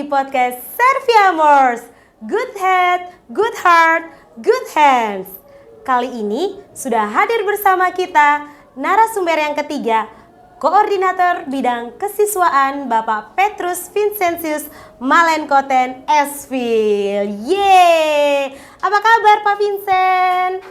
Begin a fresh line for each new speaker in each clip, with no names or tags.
di podcast Serviamors. Good head, good heart, good hands. Kali ini sudah hadir bersama kita narasumber yang ketiga, Koordinator Bidang Kesiswaan Bapak Petrus Vincentius Malenkoten Esvil. Yeay! Apa kabar Pak Vincent?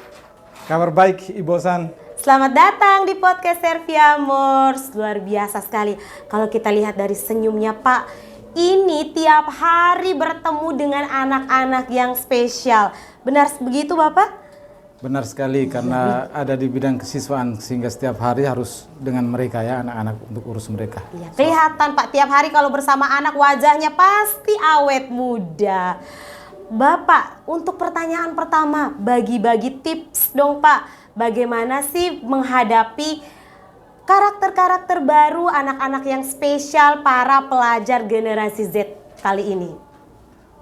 Kabar baik Ibu San.
Selamat datang di podcast Serviamors. Luar biasa sekali kalau kita lihat dari senyumnya Pak. Ini tiap hari bertemu dengan anak-anak yang spesial. Benar begitu Bapak?
Benar sekali, karena ada di bidang kesiswaan sehingga setiap hari harus dengan mereka ya, anak-anak, untuk urus mereka.
Iya, kelihatan Pak, tiap hari kalau bersama anak wajahnya pasti awet muda. Bapak, untuk pertanyaan pertama, bagi-bagi tips dong Pak. Bagaimana sih menghadapi karakter-karakter baru anak-anak yang spesial para pelajar generasi Z kali ini?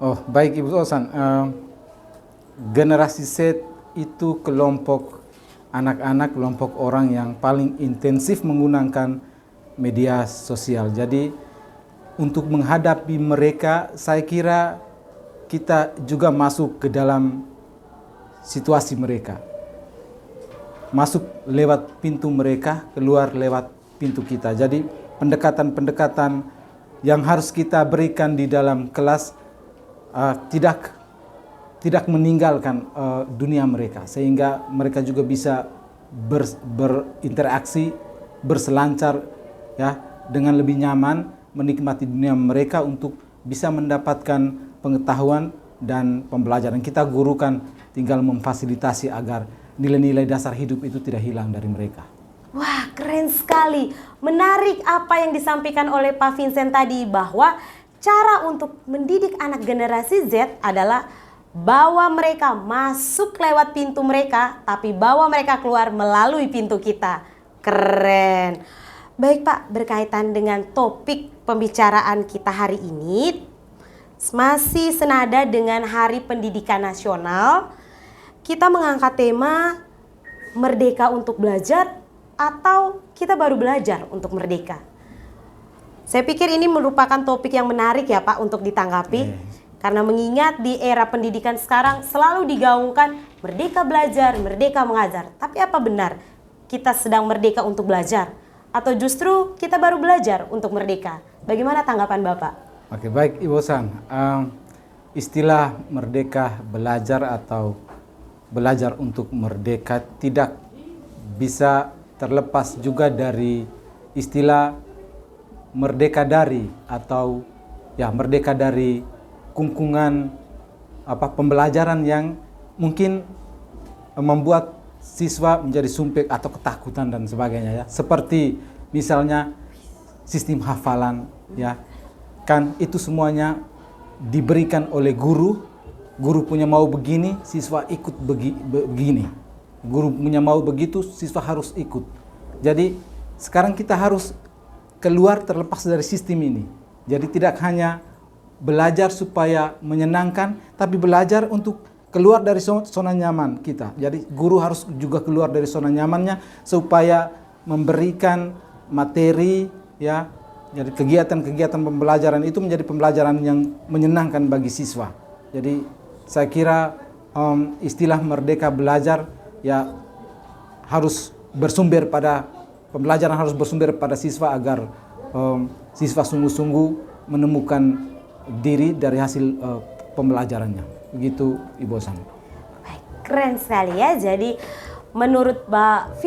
Oh baik Ibu Osan, generasi Z itu kelompok anak-anak, kelompok orang yang paling intensif menggunakan media sosial. Jadi untuk menghadapi mereka, saya kira kita juga masuk ke dalam situasi mereka. Masuk lewat pintu mereka, keluar lewat pintu kita. Jadi pendekatan-pendekatan yang harus kita berikan di dalam kelas tidak meninggalkan dunia mereka, sehingga mereka juga bisa berinteraksi, berselancar ya, dengan lebih nyaman, menikmati dunia mereka untuk bisa mendapatkan pengetahuan dan pembelajaran. Kita guru kan tinggal memfasilitasi agar nilai-nilai dasar hidup itu tidak hilang dari mereka.
Wah, keren sekali. Menarik apa yang disampaikan oleh Pak Vincent tadi, bahwa cara untuk mendidik anak generasi Z adalah bawa mereka masuk lewat pintu mereka, tapi bawa mereka keluar melalui pintu kita. Keren. Baik Pak, berkaitan dengan topik pembicaraan kita hari ini, masih senada dengan Hari Pendidikan Nasional, kita mengangkat tema merdeka untuk belajar atau kita baru belajar untuk merdeka. Saya pikir ini merupakan topik yang menarik ya Pak untuk ditanggapi. Karena mengingat di era pendidikan sekarang selalu digaungkan merdeka belajar, merdeka mengajar. Tapi apa benar kita sedang merdeka untuk belajar? Atau justru kita baru belajar untuk merdeka? Bagaimana tanggapan Bapak?
Oke, baik Ibu San. Istilah merdeka belajar atau belajar untuk merdeka tidak bisa terlepas juga dari istilah merdeka dari, atau ya merdeka dari kungkungan pembelajaran yang mungkin membuat siswa menjadi sumpek atau ketakutan dan sebagainya ya. Seperti misalnya sistem hafalan ya. Kan itu semuanya diberikan oleh guru. Guru punya mau begini, siswa ikut begini. Guru punya mau begitu, siswa harus ikut. Jadi sekarang kita harus keluar terlepas dari sistem ini. Jadi tidak hanya belajar supaya menyenangkan, tapi belajar untuk keluar dari zona nyaman kita. Jadi guru harus juga keluar dari zona nyamannya supaya memberikan materi ya. Jadi kegiatan-kegiatan pembelajaran itu menjadi pembelajaran yang menyenangkan bagi siswa. Jadi saya kira istilah merdeka belajar ya harus bersumber pada pembelajaran, harus bersumber pada siswa agar siswa sungguh-sungguh menemukan diri dari hasil pembelajarannya. Begitu Ibu San.
Baik, keren sekali ya. Jadi menurut Pak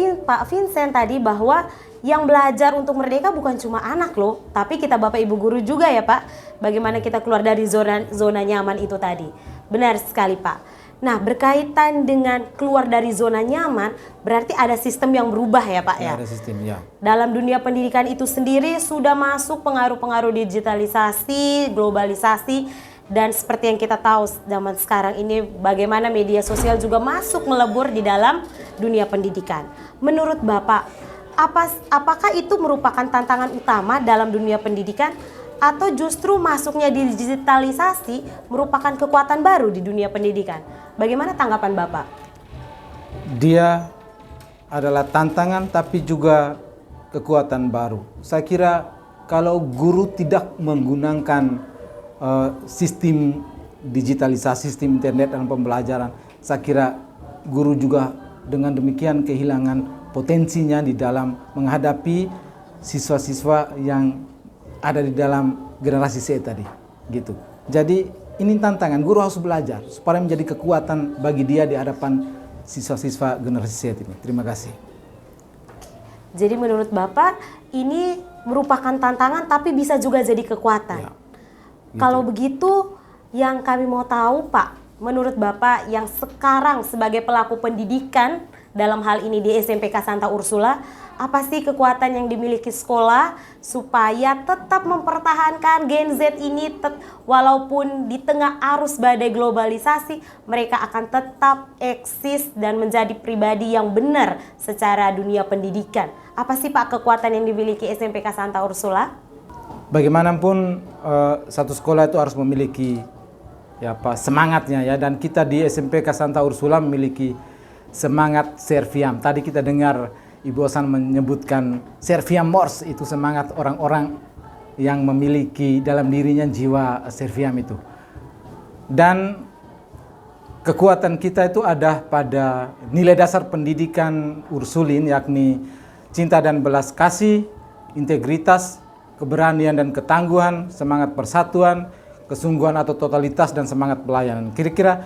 Vincent tadi bahwa yang belajar untuk merdeka bukan cuma anak loh, tapi kita Bapak Ibu guru juga ya Pak. Bagaimana kita keluar dari zona nyaman itu tadi. Benar sekali Pak. Nah, berkaitan dengan keluar dari zona nyaman, berarti ada sistem yang berubah ya Pak ya?
Ada sistem ya.
Dalam dunia pendidikan itu sendiri sudah masuk pengaruh-pengaruh digitalisasi, globalisasi, dan seperti yang kita tahu zaman sekarang ini bagaimana media sosial juga masuk melebur di dalam dunia pendidikan. Menurut Bapak, apakah itu merupakan tantangan utama dalam dunia pendidikan? Atau justru masuknya digitalisasi merupakan kekuatan baru di dunia pendidikan? Bagaimana tanggapan Bapak?
Dia adalah tantangan tapi juga kekuatan baru. Saya kira kalau guru tidak menggunakan sistem digitalisasi, sistem internet dalam pembelajaran, saya kira guru juga dengan demikian kehilangan potensinya di dalam menghadapi siswa-siswa yang ada di dalam generasi Z tadi, gitu. Jadi ini tantangan, guru harus belajar supaya menjadi kekuatan bagi dia di hadapan siswa-siswa generasi Z ini. Terima kasih.
Jadi menurut Bapak ini merupakan tantangan tapi bisa juga jadi kekuatan.
Ya, gitu.
Kalau begitu yang kami mau tahu Pak, menurut Bapak yang sekarang sebagai pelaku pendidikan dalam hal ini di SMPK Santa Ursula, apa sih kekuatan yang dimiliki sekolah supaya tetap mempertahankan Gen Z ini walaupun di tengah arus badai globalisasi mereka akan tetap eksis dan menjadi pribadi yang benar secara dunia pendidikan. Apa sih Pak kekuatan yang dimiliki SMPK Santa Ursula?
Bagaimanapun satu sekolah itu harus memiliki semangatnya ya, dan kita di SMPK Santa Ursula memiliki semangat Serviam. Tadi kita dengar Ibu Osan menyebutkan Serviam Mors, itu semangat orang-orang yang memiliki dalam dirinya jiwa Serviam itu. Dan kekuatan kita itu ada pada nilai dasar pendidikan Ursulin, yakni cinta dan belas kasih, integritas, keberanian dan ketangguhan, semangat persatuan, kesungguhan atau totalitas, dan semangat pelayanan. Kira-kira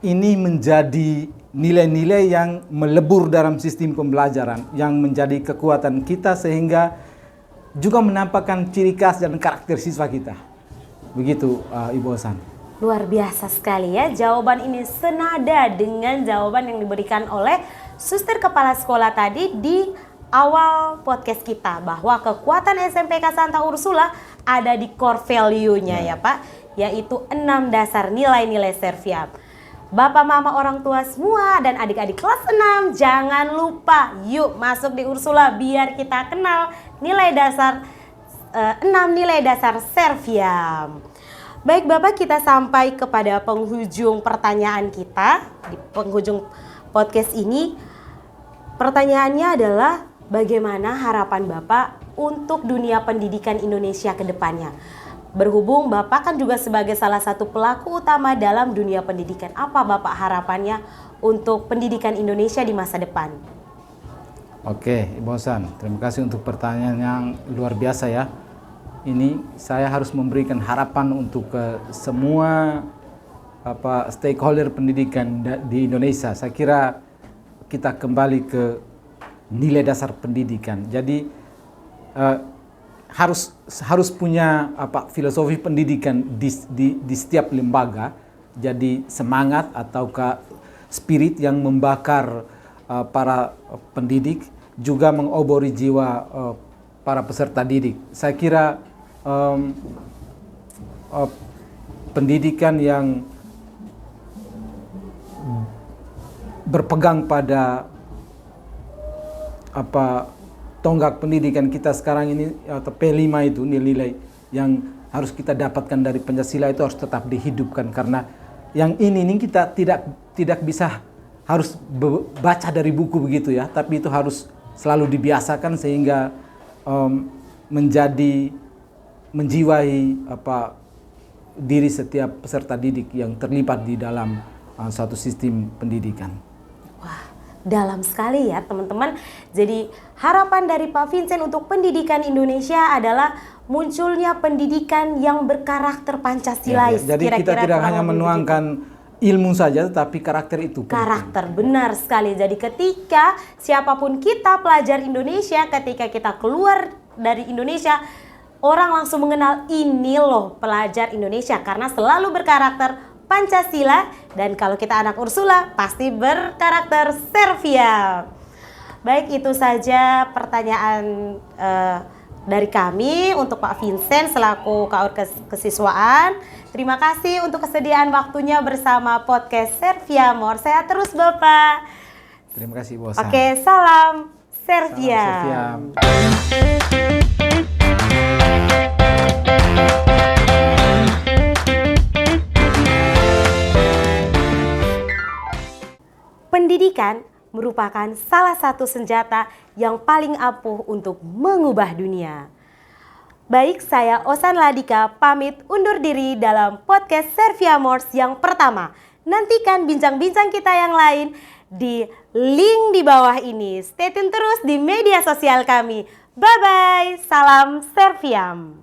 ini menjadi nilai-nilai yang melebur dalam sistem pembelajaran yang menjadi kekuatan kita sehingga juga menampakkan ciri khas dan karakter siswa kita. Begitu Ibu Osan.
Luar biasa sekali ya, jawaban ini senada dengan jawaban yang diberikan oleh Suster Kepala Sekolah tadi di awal podcast kita, bahwa kekuatan SMPK Santa Ursula ada di core value-nya ya Pak, yaitu 6 dasar nilai-nilai Serviam. Bapak, mama, orang tua semua dan adik-adik kelas 6, jangan lupa yuk masuk di Ursula biar kita kenal nilai dasar 6 nilai dasar Serviam. Baik Bapak, kita sampai kepada penghujung pertanyaan kita di penghujung podcast ini. Pertanyaannya adalah bagaimana harapan Bapak untuk dunia pendidikan Indonesia ke depannya? Berhubung Bapak kan juga sebagai salah satu pelaku utama dalam dunia pendidikan, apa Bapak harapannya untuk pendidikan Indonesia di masa depan?
Oke, Ibu Osan, terima kasih untuk pertanyaan yang luar biasa ya. Ini saya harus memberikan harapan untuk semua stakeholder pendidikan di Indonesia. Saya kira kita kembali ke nilai dasar pendidikan. Jadi harus punya filosofi pendidikan di setiap lembaga. Jadi semangat atau spirit yang membakar para pendidik, juga mengobori jiwa para peserta didik. Saya kira pendidikan yang berpegang pada tonggak pendidikan kita sekarang ini atau P5 itu, nilai-nilai yang harus kita dapatkan dari Pancasila itu harus tetap dihidupkan, karena yang ini kita tidak bisa harus baca dari buku begitu ya, tapi itu harus selalu dibiasakan sehingga menjiwai diri setiap peserta didik yang terlibat di dalam suatu sistem pendidikan.
Wah, dalam sekali ya teman-teman. Jadi harapan dari Pak Vincent untuk pendidikan Indonesia adalah munculnya pendidikan yang berkarakter Pancasilais.
Jadi kita tidak hanya menuangkan ilmu saja, tetapi karakter itu penting. Karakter,
benar sekali. Jadi ketika siapapun kita pelajar Indonesia, ketika kita keluar dari Indonesia, orang langsung mengenal ini loh pelajar Indonesia, karena selalu berkarakter Pancasila, dan kalau kita anak Ursula pasti berkarakter Serviam. Baik, itu saja pertanyaan dari kami untuk Pak Vincent selaku KUR Kesiswaan. Terima kasih untuk kesediaan waktunya bersama podcast Serviam. Sehat terus Bapak.
Terima kasih Ibu Osan.
Oke, salam Serviam.
Salam Serviam.
Pendidikan merupakan salah satu senjata yang paling ampuh untuk mengubah dunia. Baik, saya Osan Ladika pamit undur diri dalam podcast Servia Mors yang pertama. Nantikan bincang-bincang kita yang lain di link di bawah ini. Stay tune terus di media sosial kami. Bye-bye, salam Serviam.